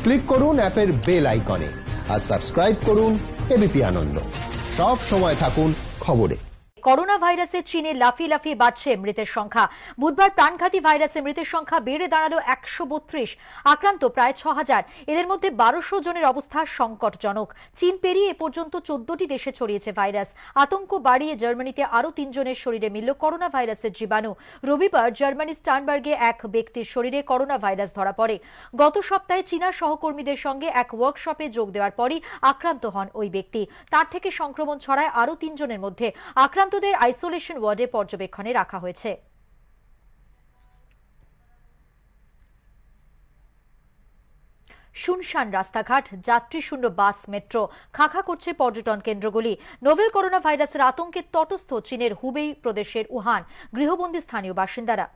Click করুন অ্যাপের bell আইকনে আর সাবস্ক্রাইব করুন এবিপি আনন্দ। সব সময় থাকুন খবরে। করোনা ভাইরাসে চীনে লাফিয়ে লাফিয়ে বাড়ছে মৃতের সংখ্যা। বুধবার প্রাণঘাতী ভাইরাসে মৃতের সংখ্যা বেড়ে দাঁড়ালো 132, আক্রান্ত প্রায় 6000। এদের মধ্যে 1200 জনের অবস্থা সংকটজনক। চীন পেরিয়ে এ পর্যন্ত 14টি দেশে ছড়িয়েছে ভাইরাস। আতঙ্ক বাড়িয়ে জার্মানিতে আরও 3 জনের শরীরে মিলল করোনা ভাইরাসের জীবাণু। রবিবার জার্মানি স্টানবার্গে এক ব্যক্তির শরীরে করোনা ভাইরাস ধরা পড়ে। গত সপ্তাহে চীনা সহকর্মীদের সঙ্গে এক ওয়ার্কশপে যোগ দেওয়ার পরই আক্রান্ত হন ওই ব্যক্তি। তার থেকে সংক্রমণ ছড়ায় আরও 3 জনের মধ্যে। আক্রান্তদের আইসোলেশন ওয়ার্ডে পর্যবেক্ষণে রাখা হয়েছে। শুনশান রাস্তাঘাট, যাত্রী শূন্য বাস, মেট্রো, খাঁখা করছে পর্যটন কেন্দ্রগুলি। নোভেল করোনা ভাইরাসের আতঙ্কে তটস্থ চীনের হুবেই প্রদেশের উহান, গৃহবন্দী স্থানীয় বাসিন্দারা।